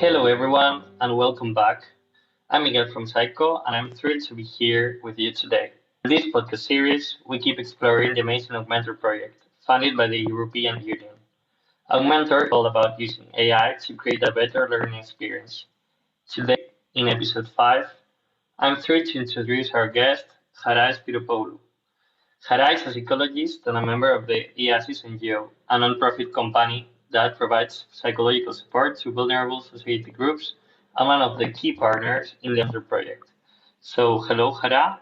Hello, everyone, and welcome back. I'm Miguel from SciCo, and I'm thrilled to be here with you today. In this podcast series, we keep exploring the amazing augMENTOR project, funded by the European Union. augMENTOR is all about using AI to create a better learning experience. Today, in episode 5, I'm thrilled to introduce our guest, Chara Spyropoulou. Chara is a psychologist and a member of the IASIS NGO, a nonprofit company that provides psychological support to vulnerable society groups and one of the key partners in the Mentor project. So, hello, Chara,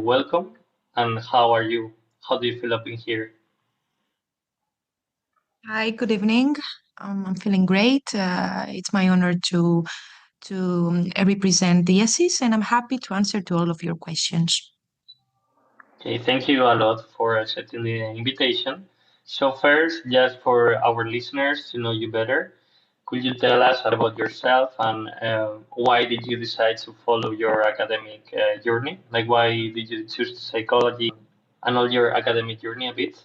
welcome, and how are you? How do you feel up in here? Hi, good evening. I'm feeling great. It's my honor to represent the IASIS, and I'm happy to answer to all of your questions. Okay, thank you a lot for accepting the invitation. So, first, just for our listeners to know you better, could you tell us about yourself and why did you decide to follow your academic journey? Like, why did you choose psychology and all your academic journey a bit?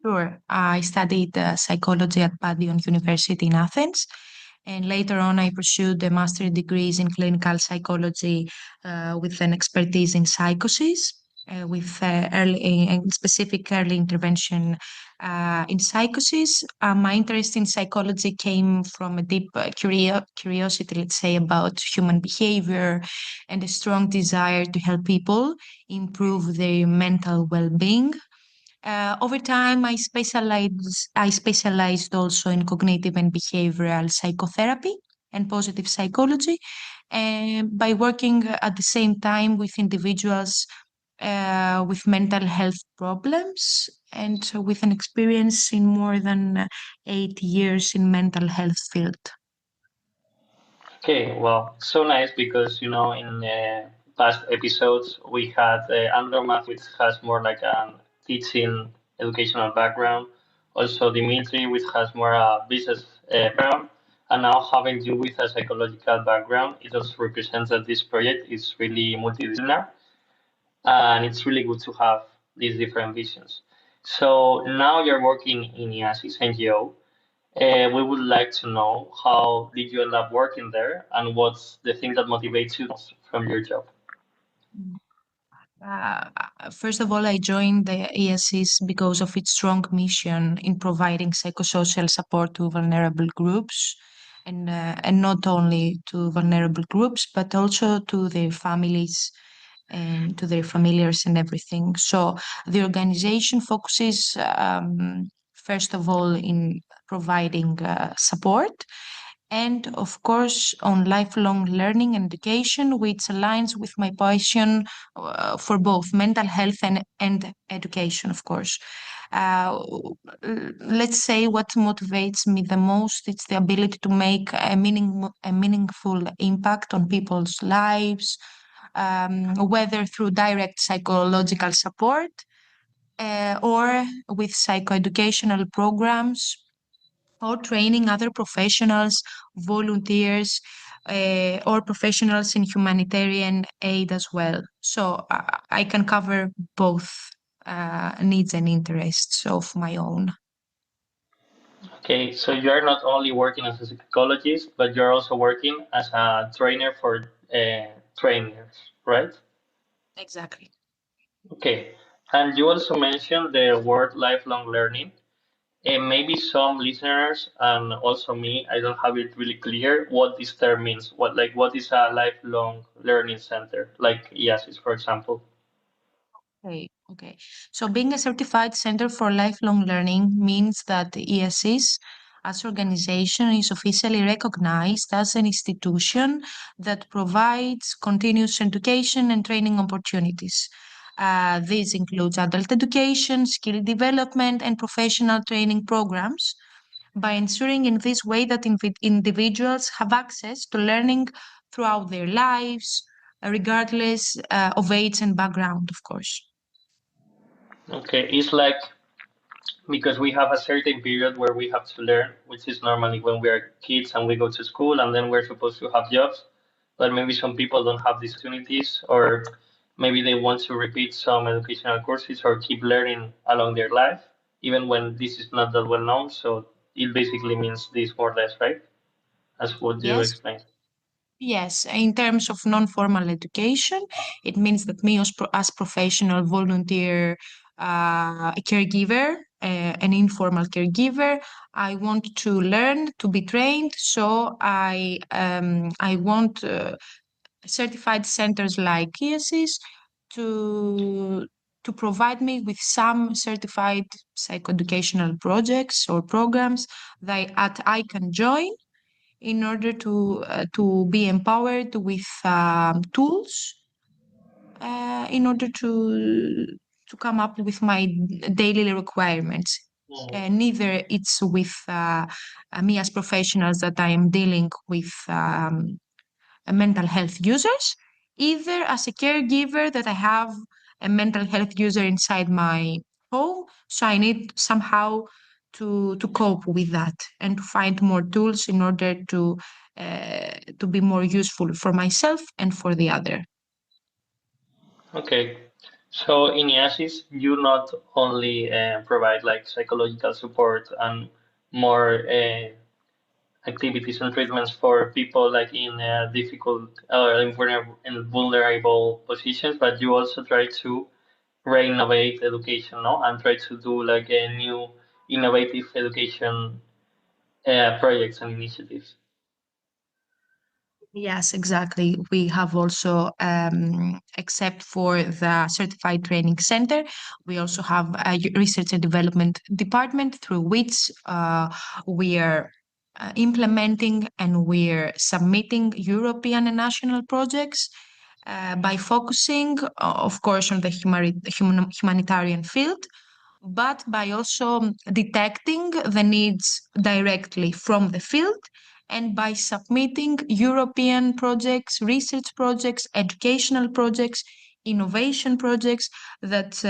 Sure. I studied psychology at Padion University in Athens, and later on I pursued a master's degrees in clinical psychology with an expertise in psychosis. With early and specific early intervention in psychosis. My interest in psychology came from a deep curiosity, let's say, about human behavior and a strong desire to help people improve their mental well-being. Over time, I specialized also in cognitive and behavioral psychotherapy and positive psychology, and by working at the same time with individuals with mental health problems and with an experience in more than 8 years in mental health field. Okay, well, so nice because in past episodes we had Andrew Matthew, which has more like a teaching educational background. Also, Dimitri, which has more a business background, and now having you with a psychological background, it also represents that this project is really multidisciplinary, and it's really good to have these different visions. So now you're working in IASIS NGO. We would like to know how did you end up working there and what's the thing that motivates you most from your job? First of all, I joined the ESIS because of its strong mission in providing psychosocial support to vulnerable groups, and not only to vulnerable groups, but also to their families and to their familiars and everything. So the organization focuses, first of all, in providing support and of course on lifelong learning and education, which aligns with my passion for both mental health and education, of course. Uh, let's say what motivates me the most is the ability to make a meaningful impact on people's lives, whether through direct psychological support or with psychoeducational programs or training other professionals, volunteers, or professionals in humanitarian aid as well. So I can cover both needs and interests of my own. Okay, so you're not only working as a psychologist, but you're also working as a trainer for trainers, right? Exactly. Okay, and you also mentioned the word lifelong learning. And maybe some listeners and also me, I don't have it really clear what this term means. What is a lifelong learning center, like IASIS, for example? Okay. So being a certified center for lifelong learning means that the ESIS as organization is officially recognized as an institution that provides continuous education and training opportunities. These includes adult education, skill development, and professional training programs by ensuring in this way that individuals have access to learning throughout their lives, regardless of age and background, of course. Okay, it's like because we have a certain period where we have to learn, which is normally when we are kids and we go to school and then we're supposed to have jobs. But maybe some people don't have these opportunities, or maybe they want to repeat some educational courses or keep learning along their life, even when this is not that well known. So it basically means this more or less, right? as what you Yes. explained. Yes, in terms of non-formal education, it means that me as professional volunteer, a caregiver, an informal caregiver, I want to learn to be trained. So I want certified centers like IASIS to to provide me with some certified psychoeducational projects or programs that I can join in order to be empowered with tools in order to come up with my daily requirements. Mhm. Neither it's with me as professionals that I am dealing with mental health users, either as a caregiver that I have a mental health user inside my home. So I need somehow to cope with that and to find more tools in order to be more useful for myself and for the other. Okay. So in IASIS, you not only provide like psychological support and more activities and treatments for people like in difficult or in vulnerable positions, but you also try to renovate education, no, and try to do like a new innovative education projects and initiatives. Yes, exactly. We have also, except for the Certified Training Center, we also have a research and development department through which we are implementing and we're submitting European and national projects by focusing, of course, on the humanitarian field, but by also detecting the needs directly from the field and by submitting European projects, research projects, educational projects, innovation projects that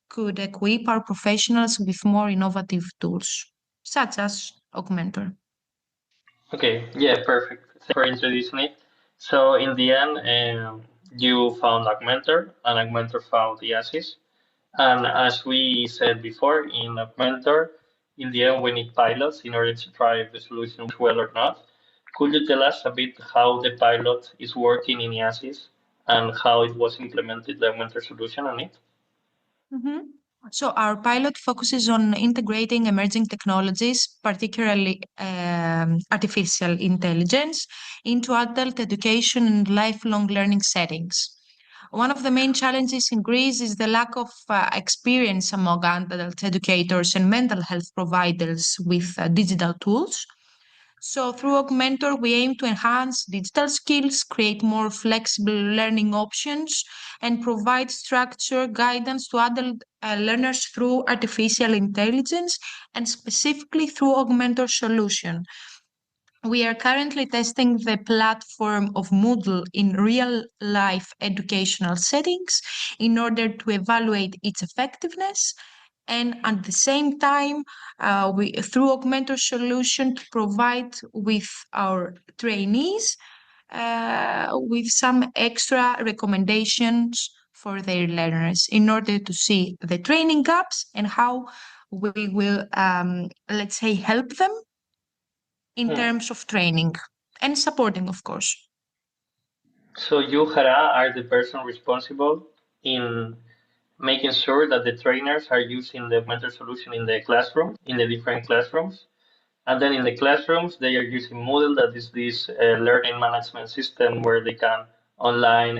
could equip our professionals with more innovative tools, such as augMENTOR. Okay, yeah, perfect. Thanks for introducing it. So in the end, you found augMENTOR, and augMENTOR found IASIS. And as we said before, in augMENTOR, in the end, we need pilots in order to try if the solution works well or not. Could you tell us a bit how the pilot is working in IASIS and how it was implemented, the augMENTOR solution on it? Mhm. So our pilot focuses on integrating emerging technologies, particularly artificial intelligence, into adult education and lifelong learning settings. One of the main challenges in Greece is the lack of experience among adult educators and mental health providers with digital tools. So through augMENTOR, we aim to enhance digital skills, create more flexible learning options, and provide structured guidance to adult learners through artificial intelligence and specifically through augMENTOR solution. We are currently testing the platform of Moodle in real life educational settings in order to evaluate its effectiveness and at the same time we through augmentor solution to provide with our trainees with some extra recommendations for their learners in order to see the training gaps and how we will let's say help them in Hmm. terms of training and supporting of course. So you, Hara, are the person responsible in making sure that the trainers are using the augmented solution in the classroom, in the different classrooms. And then in the classrooms, they are using Moodle, that is this learning management system where they can online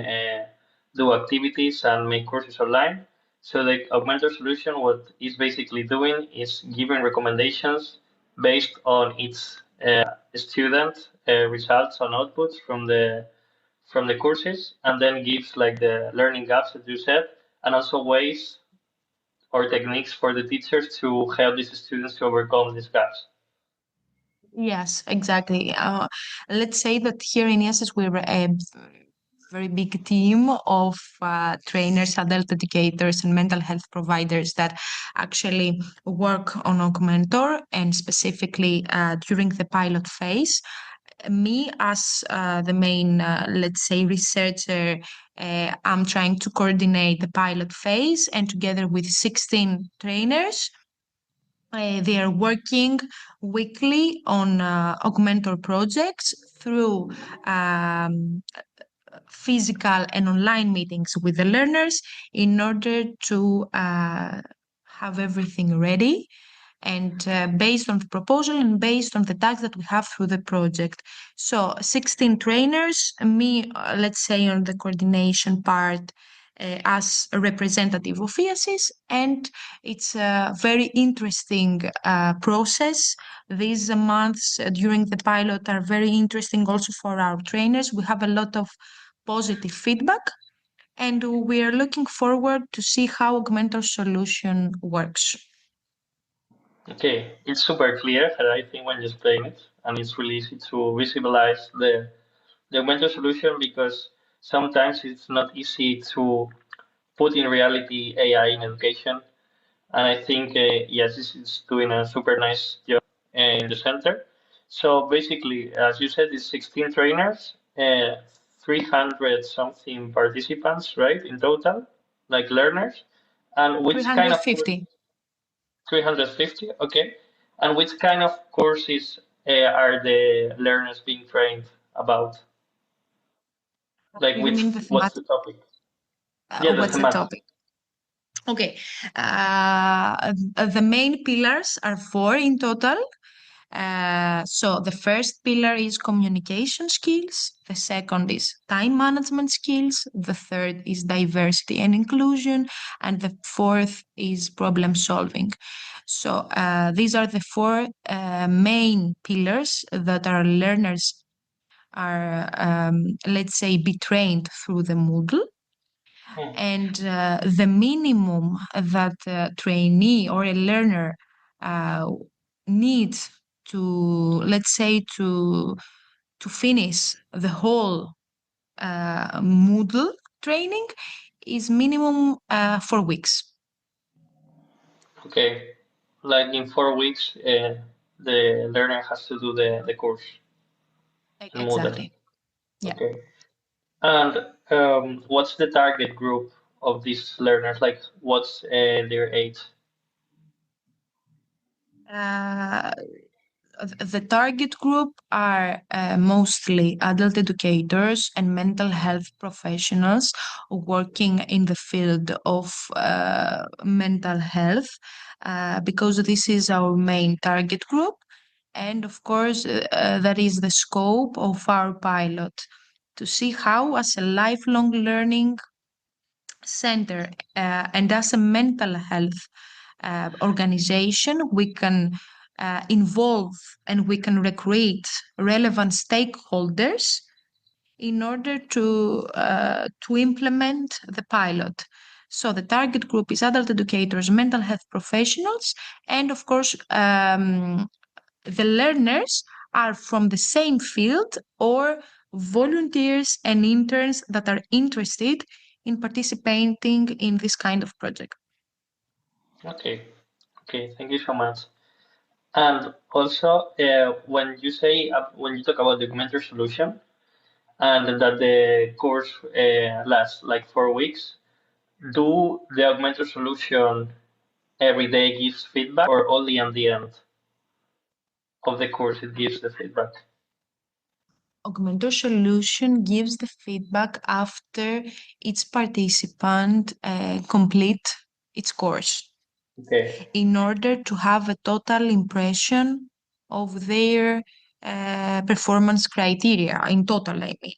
do activities and make courses online. So the augmented solution, what it's basically doing is giving recommendations based on its student results and outputs from the courses, and then gives like the learning gaps that you said, and also ways or techniques for the teachers to help these students to overcome these gaps. Yes, exactly. Let's say that here in IASIS we're a very big team of trainers, adult educators, and mental health providers that actually work on augmentor and specifically during the pilot phase. Me, as the main, let's say, researcher, I'm trying to coordinate the pilot phase and together with 16 trainers They are working weekly on augmentor projects through um, physical and online meetings with the learners in order to have everything ready and based on the proposal and based on the tasks that we have through the project. So 16 trainers, me, let's say on the coordination part as a representative of IASIS, and it's a very interesting process. These months during the pilot are very interesting also for our trainers. We have a lot of positive feedback and we are looking forward to see how Augmentor solution works. Okay, it's super clear, I think, when you explain it, and it's really easy to visualize the augmented solution because sometimes it's not easy to put in reality AI in education. And I think, yes, this is doing a super nice job in the center. So basically, as you said, it's 16 trainers, 300 something participants, right, in total, like learners. And which kind of 350. 350, okay. And which kind of courses are the learners being trained about? Like You which, mean the what's thematic? the topic? Yeah, the What's the thematic. topic? Okay. The main pillars are four in total. So the first pillar is communication skills. The second is time management skills. The third is diversity and inclusion. And the fourth is problem solving. So these are the four main pillars that our learners are, let's say, be trained through the Moodle. Hmm. And the minimum that a trainee or a learner uh, needs to, let's say, to finish the whole Moodle training is minimum 4 weeks. Okay. Like in 4 weeks, the learner has to do the course in Moodle. Exactly. Yeah. Okay. And what's the target group of these learners? Like, what's their age? Uh, the target group are mostly adult educators and mental health professionals working in the field of mental health, because this is our main target group. And of course, that is the scope of our pilot to see how, as a lifelong learning center and as a mental health organization, we can involve and we can recruit relevant stakeholders in order to implement the pilot. So the target group is adult educators, mental health professionals, and of course, the learners are from the same field or volunteers and interns that are interested in participating in this kind of project. Okay. Okay. Thank you so much. And also, when you say, when you talk about the augmented solution and that the course lasts like 4 weeks, do the augmented solution every day gives feedback or only at the end of the course it gives the feedback? Augmentor solution gives the feedback after each participant complete its course Okay. in order to have a total impression of their performance criteria in total, I mean.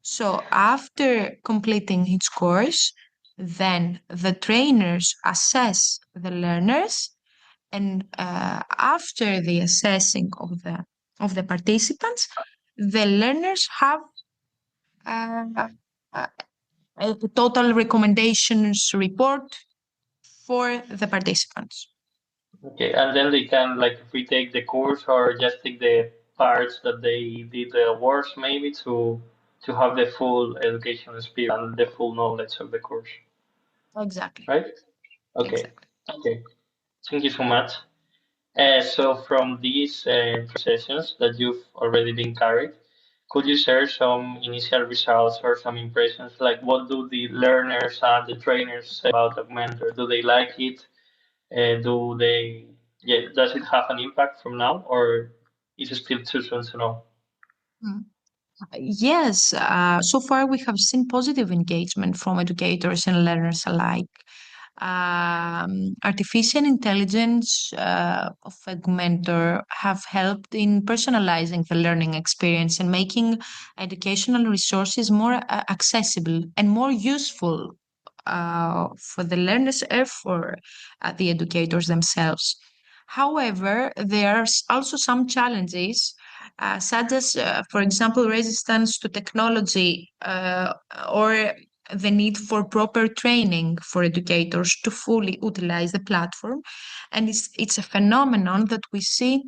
So after completing its course, then the trainers assess the learners, and after the assessing of the participants, the learners have uh, a a total recommendations report for the participants. Okay. And then they can like retake the course or just take the parts that they did worse maybe to have the full educational experience and the full knowledge of the course, Exactly. right? Okay. Exactly. Okay. Thank you so much. So from these sessions that you've already been carried, could you share some initial results or some impressions? Like what do the learners and the trainers say about Augmentor? Do they like it? Do they yeah, does it have an impact from now, or is it still too soon to know? Mm. Yes, so far we have seen positive engagement from educators and learners alike. Artificial intelligence of augMENTOR have helped in personalizing the learning experience and making educational resources more accessible and more useful for the learners and for the educators themselves. However, there are also some challenges, such as, for example, resistance to technology or the need for proper training for educators to fully utilize the platform. And it's a phenomenon that we see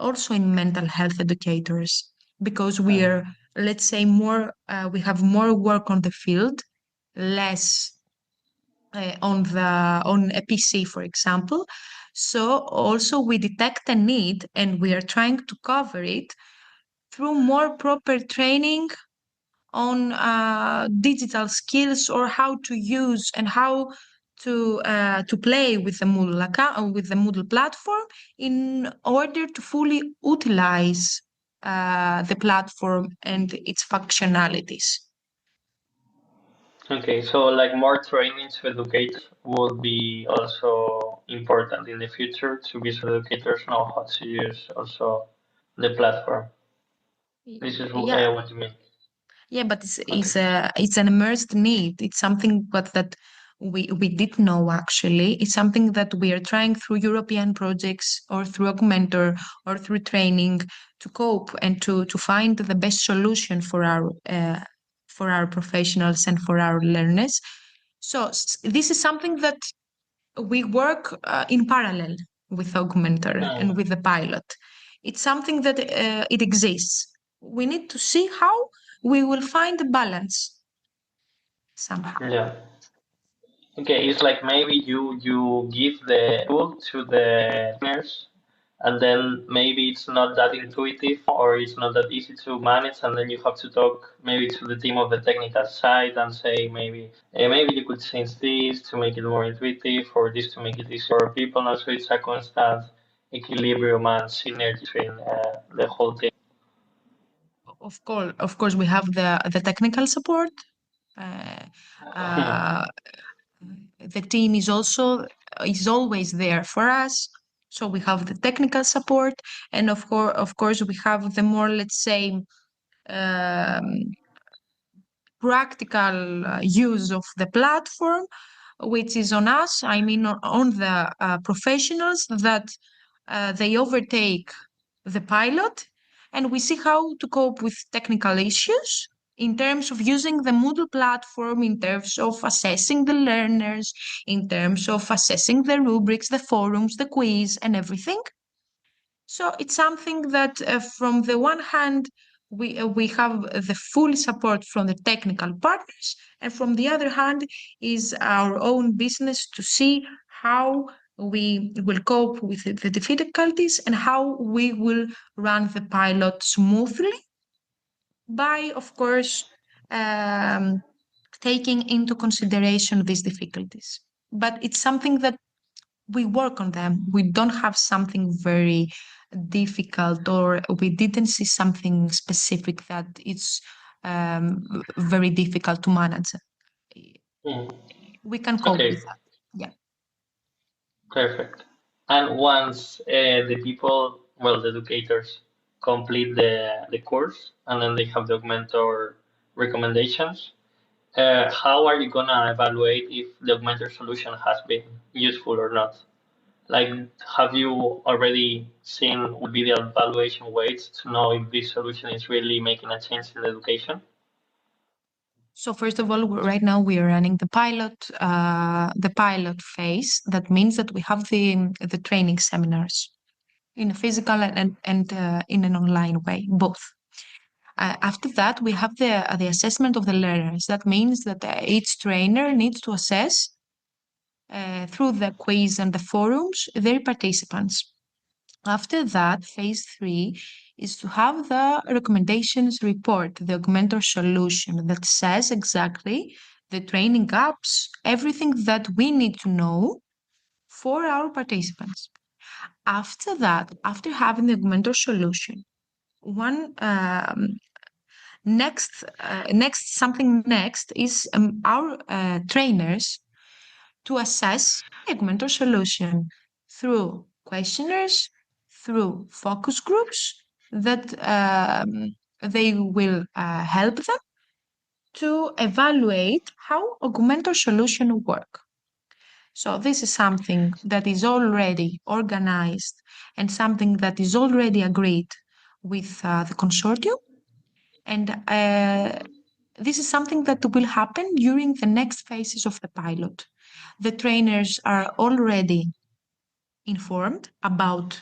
also in mental health educators because we Hmm. are, let's say, we have more work on the field, less on a PC, for example. So also we detect a need and we are trying to cover it through more proper training on digital skills or how to use and how to play with the Moodle account with the Moodle platform in order to fully utilize the platform and its functionalities. Okay, so like more training to educators will be also important in the future to be so educators know how to use also the platform. This is Yeah, what you mean. yeah, but Okay. it's an immersed need. It's something but that we did know actually. It's something that we are trying through European projects or through augMENTOR or through training to cope and to find the best solution for our professionals and for our learners. So this is something that we work in parallel with augMENTOR and Hmm. with the pilot. It's something that it exists. We need to see how we will find a balance somehow. Yeah. Okay, it's like maybe you give the tool to the trainers, and then maybe it's not that intuitive or it's not that easy to manage, and then you have to talk maybe to the team of the technical side and say maybe you could change this to make it more intuitive or this to make it easier for people. And so it's a constant equilibrium and synergy between the whole team. Of course, we have the technical support. Uh, Hmm. uh, the team is always there for us. So we have the technical support, and of course, we have the more, let's say, um, practical use of the platform, which is on us. I mean, on the professionals that they overtake the pilot, and we see how to cope with technical issues in terms of using the Moodle platform, in terms of assessing the learners, in terms of assessing the rubrics, the forums, the quiz, and everything. So it's something that, from the one hand, we have the full support from the technical partners, and from the other hand, is our own business to see how we will cope with the difficulties and how we will run the pilot smoothly by, of course, um, taking into consideration these difficulties. But it's something that we work on them. We don't have something very difficult, or we didn't see something specific that it's very difficult to manage. Hmm. We can cope with Okay. that. Yeah. Perfect. And once the people, well, the educators complete the course and then they have the augmentor recommendations, how are you gonna evaluate if the augmentor solution has been useful or not? Like, have you already seen what be the evaluation weights to know if this solution is really making a change in education? So first of all, right now we are running the pilot phase. That means that we have the training seminars in a physical and in an online way, both. After that, we have the assessment of the learners. That means that each trainer needs to assess through the quiz and the forums their participants. After that, phase three is to have the recommendations report, the augmentor solution that says exactly the training gaps, everything that we need to know for our participants. After that, after having the augmentor solution, one next is our trainers to assess the augmentor solution through questionnaires, through focus groups that they will help them to evaluate how augmentor solution work. So this is something that is already organized and something that is already agreed with the consortium. And this is something that will happen during the next phases of the pilot. The trainers are already informed about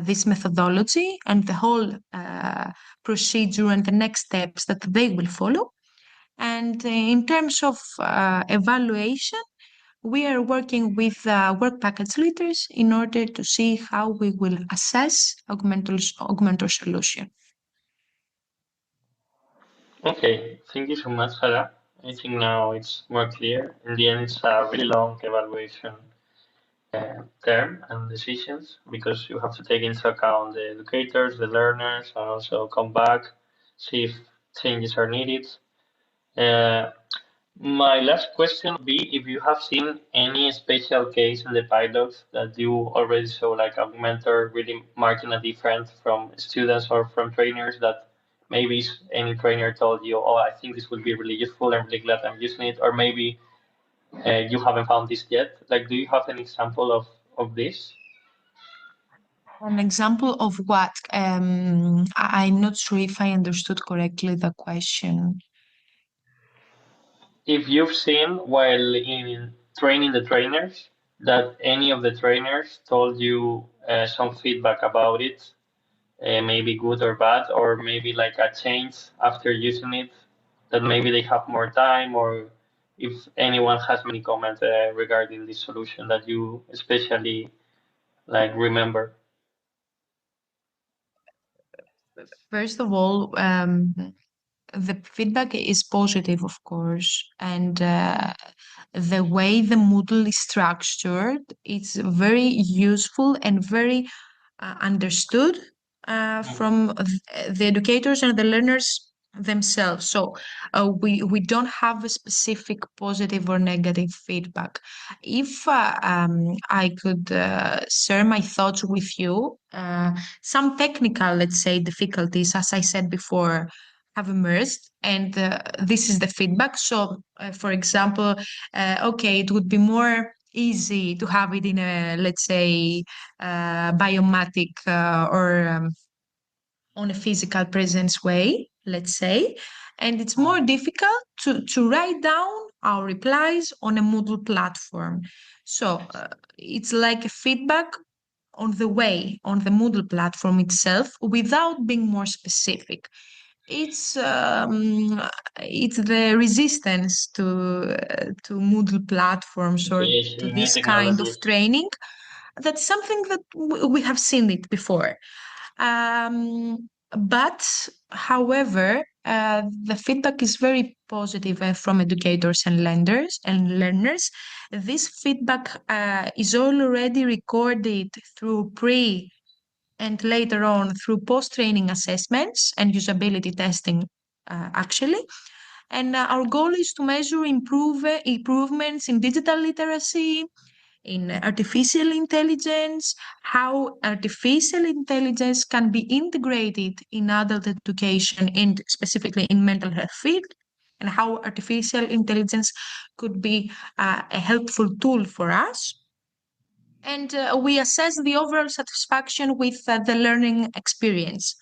this methodology and the whole procedure and the next steps that they will follow. And in terms of evaluation, we are working with work package leaders in order to see how we will assess augmentor solution. Okay, thank you so much, Chara. I think now it's more clear. In the end, it's a really long evaluation term and decisions because you have to take into account the educators, the learners, and also come back, see if changes are needed. Uh, my last question would be if you have seen any special case in the pilot that you already saw, like a mentor really marking a difference from students or from trainers that maybe any trainer told you, oh, I think this will be really useful. I'm really glad I'm using it. Or maybe you haven't found this yet. Like, do you have an example of this? An example of what? I'm not sure if I understood correctly the question. If you've seen while in training the trainers that any of the trainers told you some feedback about it, maybe good or bad, or maybe like a change after using it, that maybe they have more time, or if anyone has any comment regarding this solution that you especially like remember. First of all, the feedback is positive, of course, and the way the Moodle is structured, it's very useful and very understood from the educators and the learners themselves. So we don't have a specific positive or negative feedback. If I could share my thoughts with you, some technical, let's say, difficulties, as I said before, have emerged, and this is the feedback. So, for example, okay, it would be more easy to have it in a, let's say, biomatic or on a physical presence way, let's say, and it's more difficult to write down our replies on a Moodle platform. So it's like a feedback on the way on the Moodle platform itself without being more specific. It's the resistance to Moodle platforms or Okay, to new this kind of technologies. training. That's something that we have seen it before. But however, the feedback is very positive from educators and lenders and learners. This feedback is already recorded through pre and later on through post-training assessments and usability testing, actually. And our goal is to measure improvements in digital literacy, in artificial intelligence, how artificial intelligence can be integrated in adult education and specifically in mental health field, and how artificial intelligence could be a helpful tool for us. And we assess the overall satisfaction with the learning experience.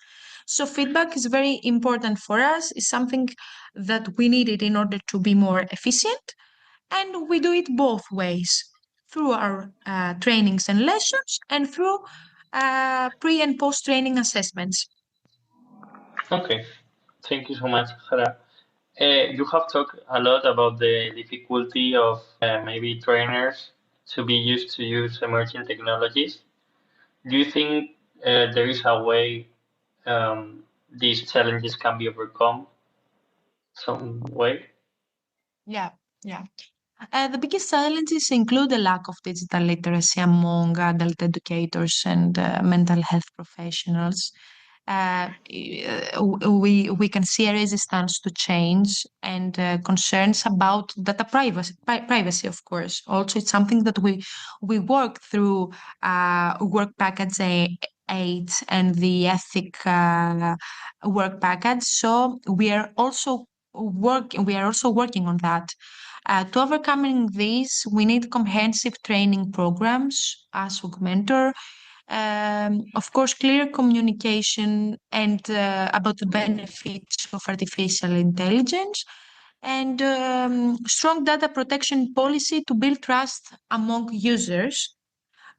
So feedback is very important for us. It's something that we needed in order to be more efficient, and we do it both ways through our trainings and lessons and through pre and post training assessments. Okay, thank you so much, Hara. You have talked a lot about the difficulty of maybe trainers to be used to use emerging technologies. Do you think there is a way these challenges can be overcome some way? Yeah, yeah. The biggest challenges include a lack of digital literacy among adult educators and mental health professionals. We can see a resistance to change and concerns about data privacy, of course. Also, it's something that we work through work package 8 and the ethic work package. So we are also working on that. To overcoming this, we need comprehensive training programs as augMENTOR, of course, clear communication and about the benefits of artificial intelligence, and strong data protection policy to build trust among users.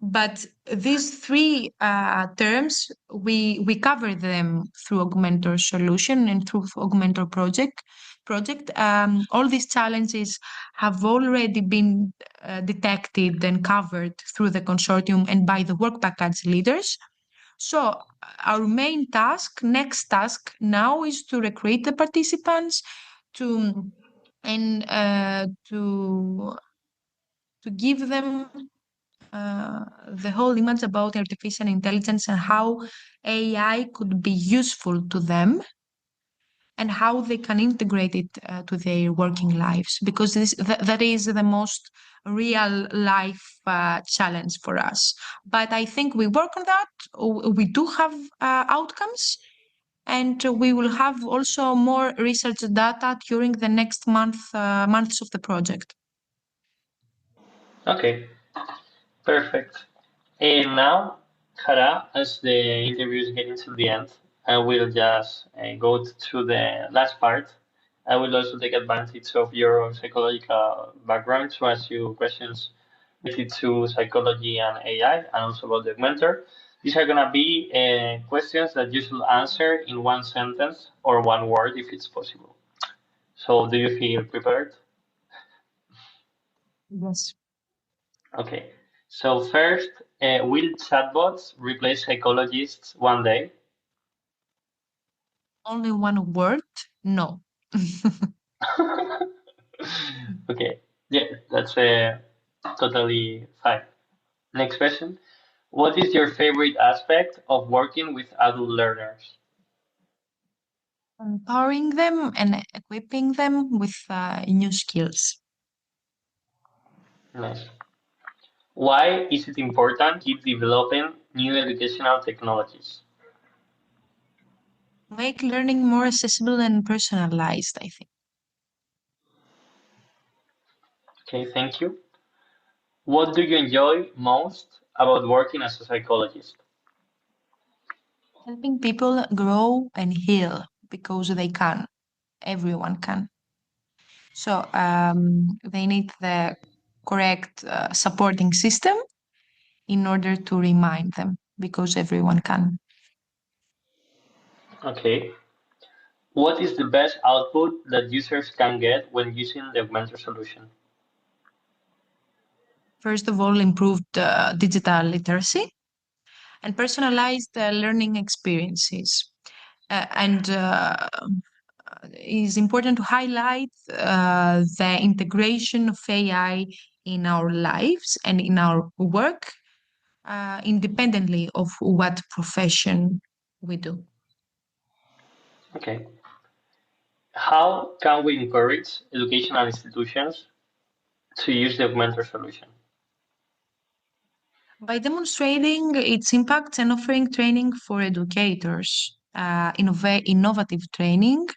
But these three terms, we cover them through augMENTOR solution and through augMENTOR project. All these challenges have already been detected and covered through the consortium and by the work package leaders. So our main next task now is to recruit the participants to and to give them the whole image about artificial intelligence and how AI could be useful to them and how they can integrate it to their working lives, because that is the most real life challenge for us. But I think we work on that. We do have outcomes, and we will have also more research data during the next months of the project. Okay, perfect. And now, Chara, as the interview is getting to the end, I will just go to the last part. I will also take advantage of your psychological background to ask you questions related to psychology and AI, and also about the mentor. These are gonna be questions that you should answer in one sentence or one word if it's possible. So, do you feel prepared? Yes. Okay. So first, will chatbots replace psychologists one day? Only one word? No. Okay. Yeah, that's totally fine. Next question. What is your favorite aspect of working with adult learners? Empowering them and equipping them with new skills. Nice. Why is it important to keep developing new educational technologies? Make learning more accessible and personalized, I think. Okay, thank you. What do you enjoy most about working as a psychologist? Helping people grow and heal because they can. Everyone can. So they need the correct supporting system in order to remind them because everyone can. Okay. What is the best output that users can get when using the augmented solution? First of all, improved digital literacy and personalized learning experiences. And it is important to highlight the integration of AI in our lives and in our work, independently of what profession we do. Okay. How can we encourage educational institutions to use the augmented solution? By demonstrating its impact and offering training for educators, innovative training,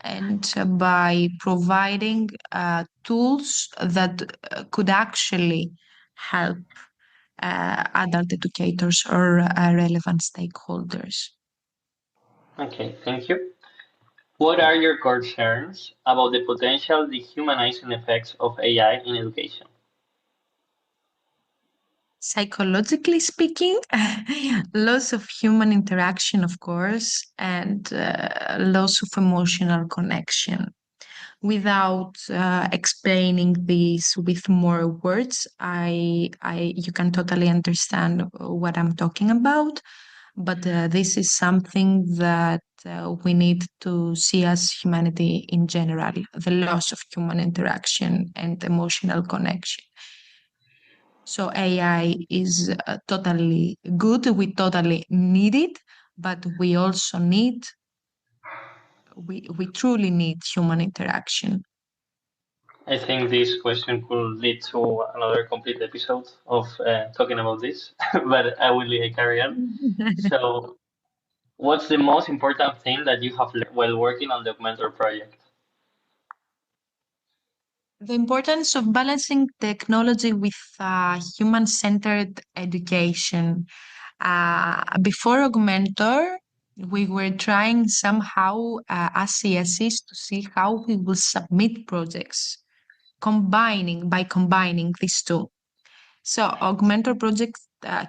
and by providing tools that could actually help adult educators or relevant stakeholders. Okay, thank you. What are your concerns about the potential dehumanizing effects of AI in education? Psychologically speaking, loss of human interaction, of course, and loss of emotional connection. Without explaining this with more words, you can totally understand what I'm talking about. But this is something that we need to see as humanity in general, the loss of human interaction and emotional connection. So AI is totally good. We totally need it, but we also need, we truly need human interaction. I think this question could lead to another complete episode of talking about this, but I will carry on. So, what's the most important thing that you have learned while working on the augMENTOR project? The importance of balancing technology with human-centered education. Before augMENTOR, we were trying somehow as IASIS to see how we will submit projects, combining these two. So augMENTOR project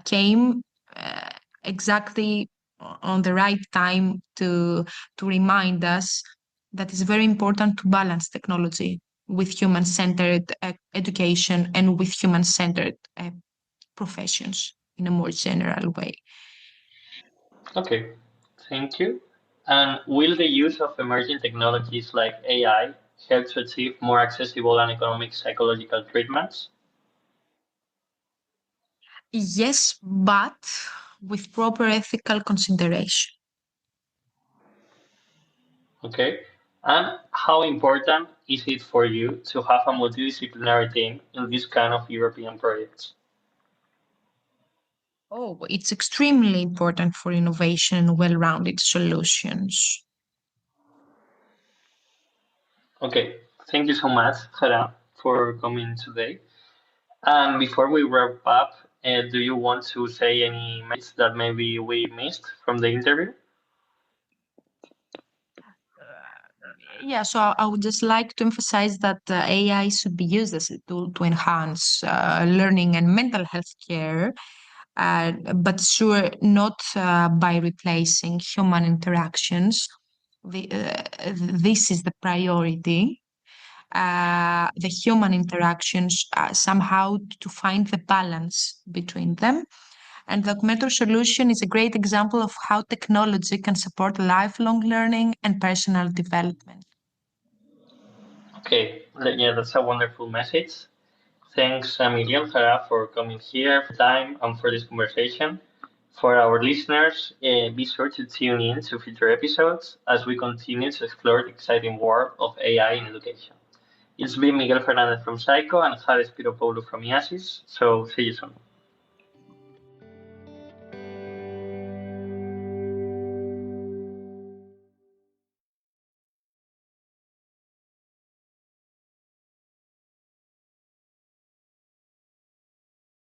came uh, exactly on the right time to remind us that it's very important to balance technology with human-centered education and with human-centered professions in a more general way. Okay, thank you. And will the use of emerging technologies like AI help to achieve more accessible and economic psychological treatments? Yes, but with proper ethical consideration. Okay. And how important is it for you to have a multidisciplinary team in this kind of European projects? Oh, it's extremely important for innovation and well-rounded solutions. Okay. Thank you so much, Chara, for coming today. And before we wrap up, do you want to say any message that maybe we missed from the interview? Yeah, so I would just like to emphasize that AI should be used as a tool to enhance learning and mental health care, but sure, not by replacing human interactions. This is the priority. The human interactions somehow to find the balance between them. And the augmented solution is a great example of how technology can support lifelong learning and personal development. Okay. Yeah, that's a wonderful message. Thanks a million, Chara, for coming here, for time, and for this conversation. For our listeners, be sure to tune in to future episodes as we continue to explore the exciting world of AI in education. It's been Miguel Fernández from SciCo and Chara Spyropoulou from IASIS, so see you soon.